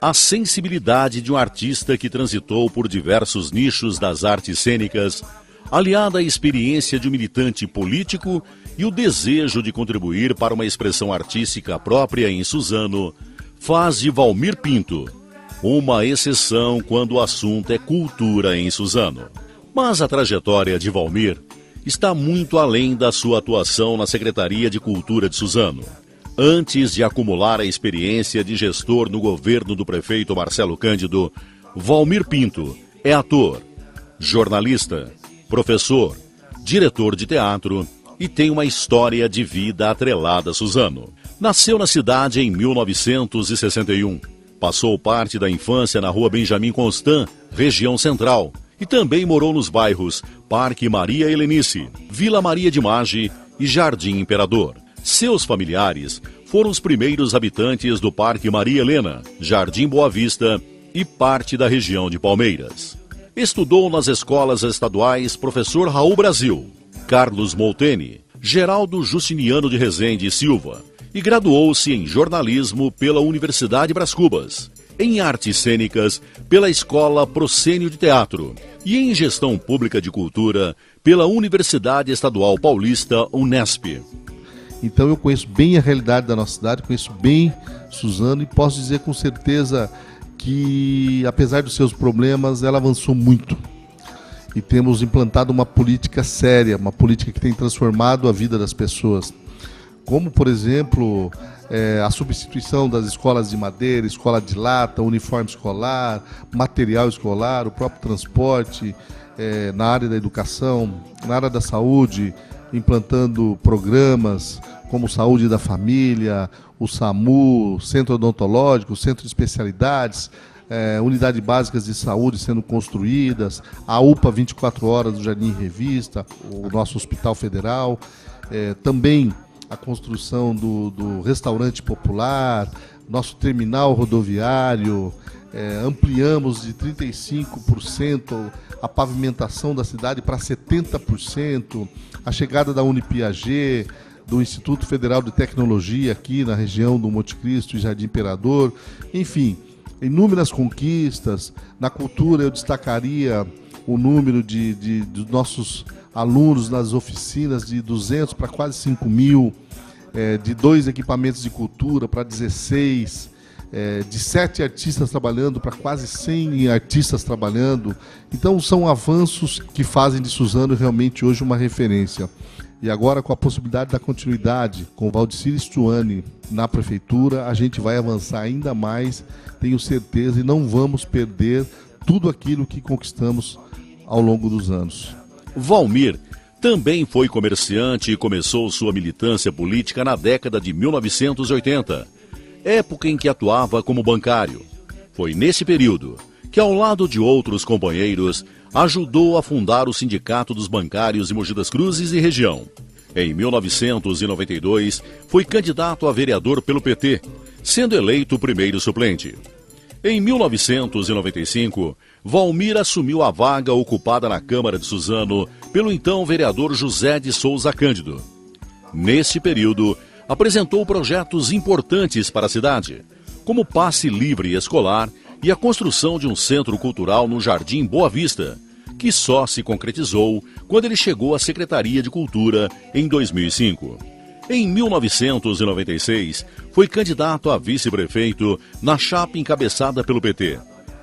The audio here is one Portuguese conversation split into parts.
A sensibilidade de um artista que transitou por diversos nichos das artes cênicas, aliada à experiência de um militante político e o desejo de contribuir para uma expressão artística própria em Suzano, faz de Valmir Pinto uma exceção quando o assunto é cultura em Suzano. Mas a trajetória de Valmir está muito além da sua atuação na Secretaria de Cultura de Suzano. Antes de acumular a experiência de gestor no governo do prefeito Marcelo Cândido, Valmir Pinto é ator, jornalista, professor, diretor de teatro e tem uma história de vida atrelada a Suzano. Nasceu na cidade em 1961. Passou parte da infância na Rua Benjamin Constant, região central, e também morou nos bairros Parque Maria Helenice, Vila Maria de Maggi e Jardim Imperador. Seus familiares foram os primeiros habitantes do Parque Maria Helena, Jardim Boa Vista e parte da região de Palmeiras. Estudou nas escolas estaduais Professor Raul Brasil, Carlos Molteni, Geraldo Justiniano de Rezende e Silva e graduou-se em jornalismo pela Universidade Brás Cubas, em artes cênicas pela Escola Procênio de Teatro e em gestão pública de cultura pela Universidade Estadual Paulista, Unesp. Então eu conheço bem a realidade da nossa cidade, conheço bem Suzano e posso dizer com certeza que, apesar dos seus problemas, ela avançou muito. E temos implantado uma política séria, uma política que tem transformado a vida das pessoas. Como, por exemplo, a substituição das escolas de madeira, escola de lata, uniforme escolar, material escolar, o próprio transporte, na área da educação, na área da saúde, implantando programas como Saúde da Família, o SAMU, Centro Odontológico, Centro de Especialidades, unidades básicas de saúde sendo construídas, a UPA 24 horas do Jardim Revista, o nosso Hospital Federal, também a construção do restaurante popular, nosso terminal rodoviário, ampliamos de 35% a pavimentação da cidade para 70%, a chegada da Unipiaget, do Instituto Federal de Tecnologia aqui na região do Monte Cristo e Jardim Imperador, enfim, inúmeras conquistas. Na cultura eu destacaria o número de nossos alunos nas oficinas de 200 para quase 5.000, de 2 equipamentos de cultura para 16, de 7 artistas trabalhando para quase 100 artistas trabalhando. Então são avanços que fazem de Suzano realmente hoje uma referência. E agora, com a possibilidade da continuidade com o Valdecir Stuani na prefeitura, a gente vai avançar ainda mais, tenho certeza, e não vamos perder tudo aquilo que conquistamos ao longo dos anos. Valmir também foi comerciante e começou sua militância política na década de 1980, época em que atuava como bancário. Foi nesse período que, ao lado de outros companheiros, ajudou a fundar o Sindicato dos Bancários de Mogi das Cruzes e região. Em 1992, foi candidato a vereador pelo PT, sendo eleito o primeiro suplente. Em 1995, Valmir assumiu a vaga ocupada na Câmara de Suzano pelo então vereador José de Souza Cândido. Nesse período, apresentou projetos importantes para a cidade, como o passe livre escolar e a construção de um centro cultural no Jardim Boa Vista, que só se concretizou quando ele chegou à Secretaria de Cultura em 2005. Em 1996, foi candidato a vice-prefeito na chapa encabeçada pelo PT.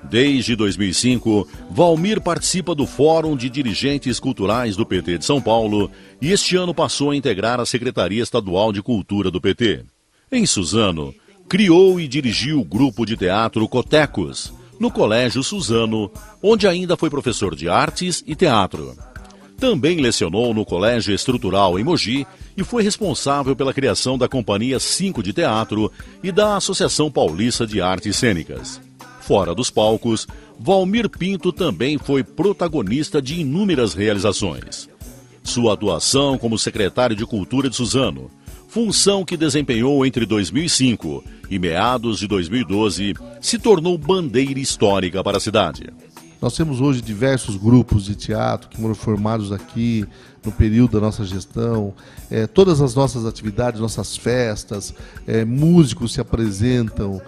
Desde 2005, Valmir participa do Fórum de Dirigentes Culturais do PT de São Paulo e este ano passou a integrar a Secretaria Estadual de Cultura do PT. Em Suzano, criou e dirigiu o grupo de teatro Cotecos, no Colégio Suzano, onde ainda foi professor de artes e teatro. Também lecionou no Colégio Estrutural em Mogi e foi responsável pela criação da Companhia 5 de Teatro e da Associação Paulista de Artes Cênicas. Fora dos palcos, Valmir Pinto também foi protagonista de inúmeras realizações. Sua atuação como secretário de Cultura de Suzano, função que desempenhou entre 2005 e meados de 2012, se tornou bandeira histórica para a cidade. Nós temos hoje diversos grupos de teatro que foram formados aqui no período da nossa gestão. Todas as nossas atividades, nossas festas, músicos se apresentam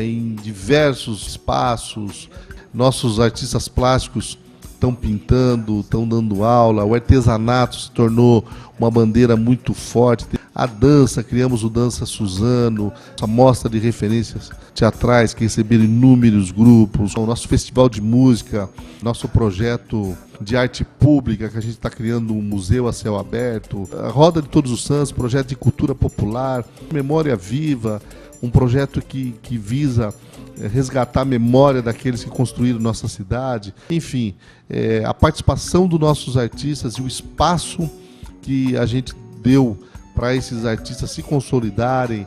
em diversos espaços. Nossos artistas plásticos estão pintando, estão dando aula. O artesanato se tornou uma bandeira muito forte. A dança, criamos o Dança Suzano, a mostra de referências teatrais que receberam inúmeros grupos, o nosso festival de música, nosso projeto de arte pública, que a gente está criando um museu a céu aberto, a Roda de Todos os Santos, projeto de cultura popular, Memória Viva, um projeto que visa resgatar a memória daqueles que construíram nossa cidade. Enfim, a participação dos nossos artistas e o espaço que a gente deu para esses artistas se consolidarem,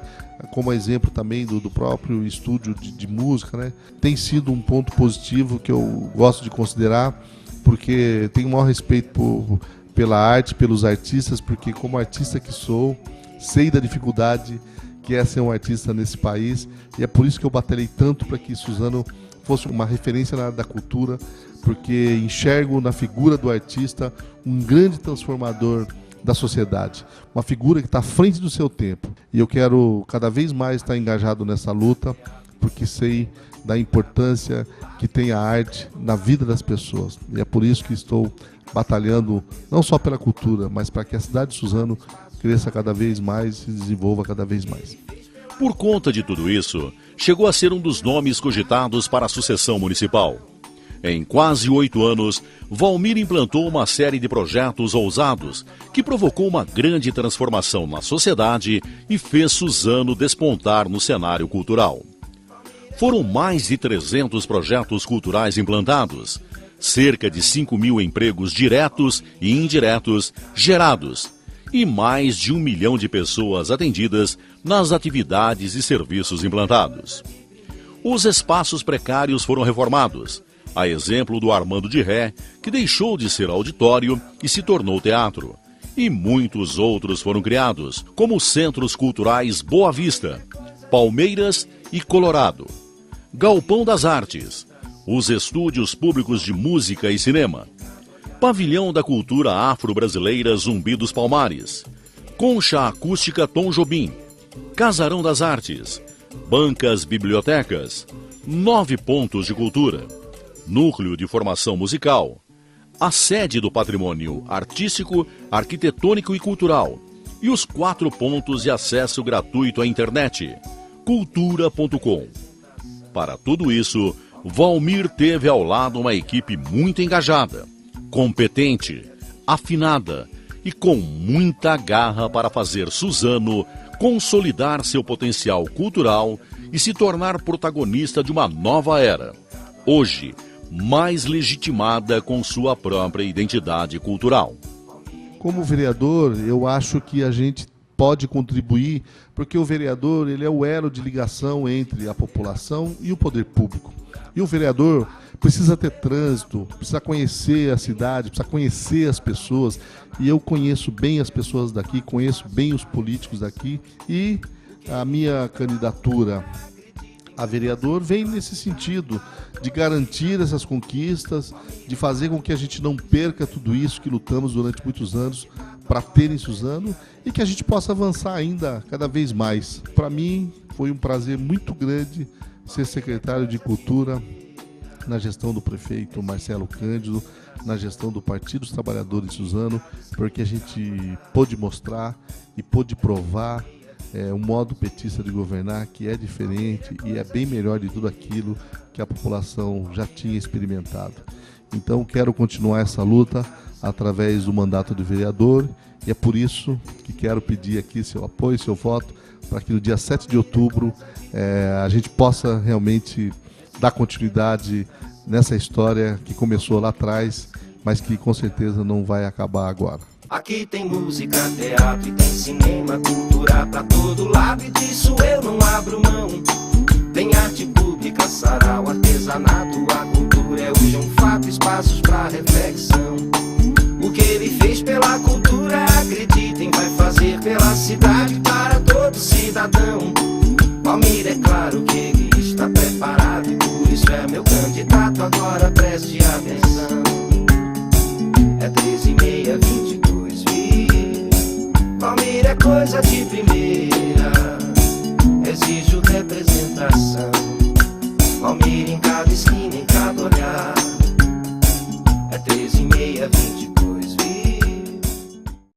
como exemplo também do próprio estúdio de música, né? Tem sido um ponto positivo que eu gosto de considerar, porque tenho o maior respeito pela arte, pelos artistas, porque como artista que sou, sei da dificuldade que é ser um artista nesse país, e é por isso que eu batalhei tanto para que Suzano fosse uma referência na área da cultura, porque enxergo na figura do artista um grande transformador da sociedade, uma figura que está à frente do seu tempo. E eu quero cada vez mais estar engajado nessa luta, porque sei da importância que tem a arte na vida das pessoas. E é por isso que estou batalhando não só pela cultura, mas para que a cidade de Suzano cresça cada vez mais e se desenvolva cada vez mais. Por conta de tudo isso, chegou a ser um dos nomes cogitados para a sucessão municipal. Em quase 8 anos, Valmir implantou uma série de projetos ousados que provocou uma grande transformação na sociedade e fez Suzano despontar no cenário cultural. Foram mais de 300 projetos culturais implantados, cerca de 5.000 empregos diretos e indiretos gerados e mais de 1 milhão de pessoas atendidas nas atividades e serviços implantados. Os espaços precários foram reformados, a exemplo do Armando de Ré, que deixou de ser auditório e se tornou teatro. E muitos outros foram criados, como os Centros Culturais Boa Vista, Palmeiras e Colorado, Galpão das Artes, os Estúdios Públicos de Música e Cinema, Pavilhão da Cultura Afro-Brasileira Zumbi dos Palmares, Concha Acústica Tom Jobim, Casarão das Artes, Bancas Bibliotecas, 9 pontos de cultura, Núcleo de Formação Musical, a sede do Patrimônio Artístico, Arquitetônico e Cultural e os 4 pontos de acesso gratuito à internet, cultura.com. Para tudo isso, Valmir teve ao lado uma equipe muito engajada, competente, afinada e com muita garra para fazer Suzano consolidar seu potencial cultural e se tornar protagonista de uma nova era, hoje mais legitimada com sua própria identidade cultural. Como vereador, eu acho que a gente pode contribuir, porque o vereador ele é o elo de ligação entre a população e o poder público. E o vereador precisa ter trânsito, precisa conhecer a cidade, precisa conhecer as pessoas. E eu conheço bem as pessoas daqui, conheço bem os políticos daqui. E a minha candidatura a vereador vem nesse sentido, de garantir essas conquistas, de fazer com que a gente não perca tudo isso que lutamos durante muitos anos para ter em Suzano e que a gente possa avançar ainda cada vez mais. Para mim foi um prazer muito grande ser secretário de Cultura na gestão do prefeito Marcelo Cândido, na gestão do Partido dos Trabalhadores de Suzano, porque a gente pôde mostrar e pôde provar um modo petista de governar que é diferente e é bem melhor de tudo aquilo que a população já tinha experimentado. Então quero continuar essa luta através do mandato de vereador e é por isso que quero pedir aqui seu apoio, seu voto, para que no dia 7 de outubro a gente possa realmente dar continuidade nessa história que começou lá atrás, mas que com certeza não vai acabar agora. Aqui tem música, teatro e tem cinema, cultura pra todo lado e disso eu não abro mão. Tem arte pública, sarau, artesanato, a cultura é hoje um fato, espaços pra reflexão. O que ele fez pela cultura, acreditem, vai fazer pela cidade para todo cidadão. Valmir é claro que ele está preparado e por isso é meu candidato, agora preste atenção. É 13:6:22, Valmir é coisa de primeira, exijo representação. Valmir em cada esquina, em cada olhar. É 13:6:22.